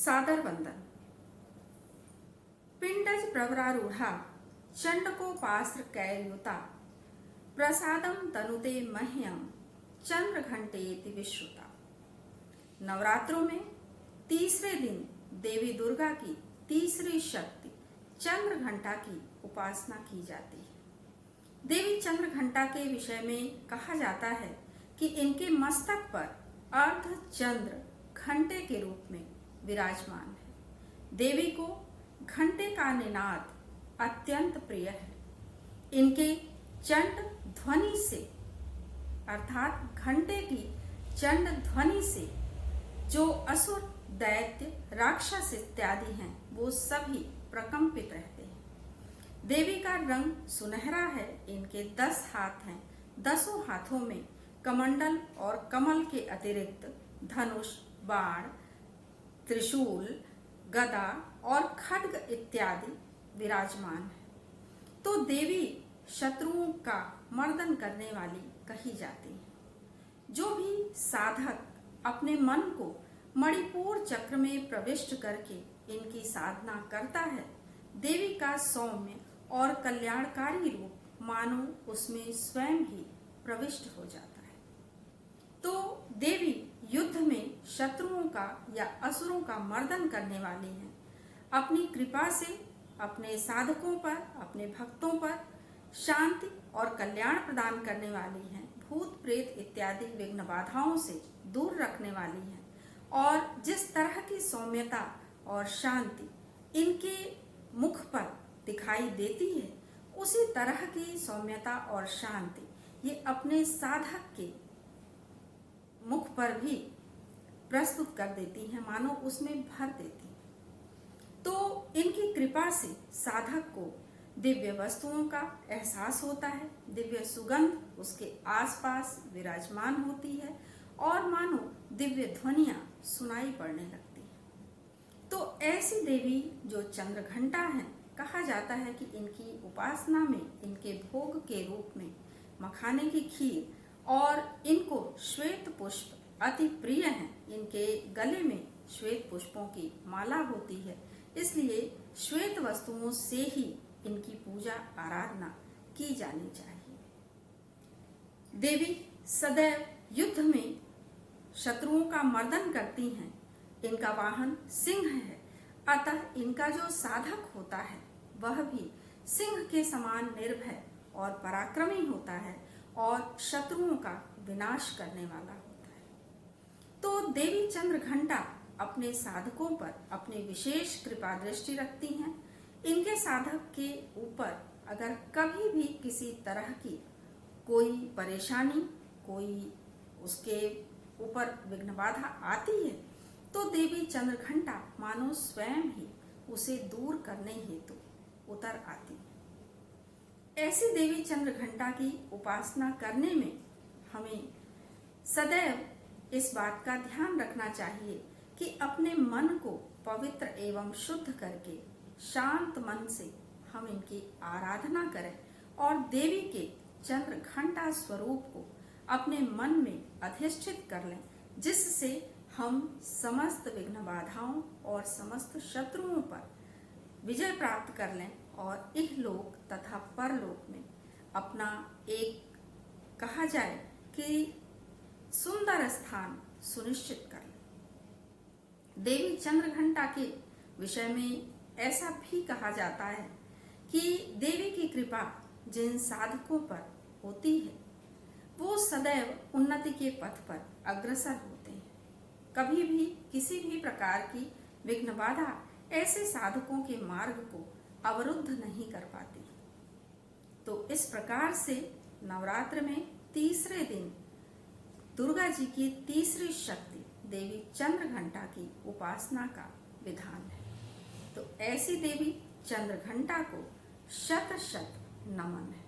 सादर वंदन। पिंडज प्रवरारूढ़ा चंडकोपास्त्र कैर्युता प्रसादम तनुते मह्यम चंद्र घंटेति विश्रुता। नवरात्रों में तीसरे दिन देवी दुर्गा की तीसरी शक्ति चंद्र घंटा की उपासना की जाती है। देवी चंद्र घंटा के विषय में कहा जाता है कि इनके मस्तक पर अर्ध चंद्र घंटे के रूप में विराजमान है। देवी को घंटे का निनाद अत्यंत प्रिय है। इनके चंड ध्वनि से अर्थात घंटे की चंड ध्वनि से जो असुर, दैत्य, राक्षस इत्यादि हैं वो सभी प्रकंपित रहते हैं। देवी का रंग सुनहरा है। इनके 10 हाथ हैं। 10 हाथों में कमंडल और कमल के अतिरिक्त धनुष, बाण, त्रिशूल, गदा और खड्ग इत्यादि विराजमान है। तो देवी शत्रुओं का मर्दन करने वाली कही जाती है। जो भी साधक अपने मन को मणिपुर चक्र में प्रविष्ट करके इनकी साधना करता है, देवी का सौम्य और कल्याणकारी रूप मानो उसमें स्वयं ही प्रविष्ट हो जाता है। तो देवी युद्ध में शत्रुओं का या असुरों का मर्दन करने वाली है। अपनी कृपा से अपने साधकों पर, अपने भक्तों पर शांति और कल्याण प्रदान करने वाली हैं। भूत प्रेत इत्यादि विघ्न बाधाओं से दूर रखने वाली हैं। और जिस तरह की सौम्यता और शांति इनके मुख पर दिखाई देती है, उसी तरह की सौम्यता और शांति ये अपने साधक के मुख पर भी प्रस्तुत कर देती हैं, मानो उसमें भर देती हैं। तो इनकी कृपा से साधक को दिव्य वस्तुओं का एहसास होता है। दिव्य सुगंध उसके आसपास विराजमान होती है और मानो दिव्य ध्वनियां सुनाई पड़ने लगती हैं। तो ऐसी देवी जो चंद्र घंटा है, कहा जाता है कि इनकी उपासना में इनके भोग के रूप में मखाने की खीर और इनको श्वेत पुष्प अति प्रिय हैं। इनके गले में श्वेत पुष्पों की माला होती है, इसलिए श्वेत वस्तुओं से ही इनकी पूजा आराधना की जानी चाहिए। देवी सदैव युद्ध में शत्रुओं का मर्दन करती हैं। इनका वाहन सिंह है, अतः इनका जो साधक होता है वह भी सिंह के समान निर्भय और पराक्रमी होता है और शत्रुओं का विनाश करने वाला होता है। तो देवी चंद्र घंटा अपने साधकों पर अपनी विशेष कृपा दृष्टि रखती हैं। इनके साधक के ऊपर अगर कभी भी किसी तरह की कोई परेशानी, कोई उसके ऊपर विघ्न बाधा आती है, तो देवी चंद्र घंटा मानो स्वयं ही उसे दूर करने हेतु उतर आती है। ऐसी देवी चंद्र घंटा की उपासना करने में हमें सदैव इस बात का ध्यान रखना चाहिए कि अपने मन को पवित्र एवं शुद्ध करके शांत मन से हम इनकी आराधना करें और देवी के चंद्र घंटा स्वरूप को अपने मन में अधिष्ठित कर लें, जिससे हम समस्त विघ्न बाधाओं और समस्त शत्रुओं पर विजय प्राप्त कर लें और इहलोक तथा परलोक में अपना एक कहा जाए कि सुंदर स्थान सुनिश्चित कर लें। देवी चंद्र घंटा के विषय में ऐसा भी कहा जाता है कि देवी की कृपा जिन साधकों पर होती है वो सदैव उन्नति के पथ पर अग्रसर होते हैं। कभी भी किसी भी प्रकार की विघ्न बाधा ऐसे साधकों के मार्ग को अवरुद्ध नहीं कर पाती। तो इस प्रकार से नवरात्र में तीसरे दिन दुर्गा जी की तीसरी शक्ति देवी चंद्र घंटा की उपासना का विधान है। तो ऐसी देवी चंद्र घंटा को शत शत नमन है।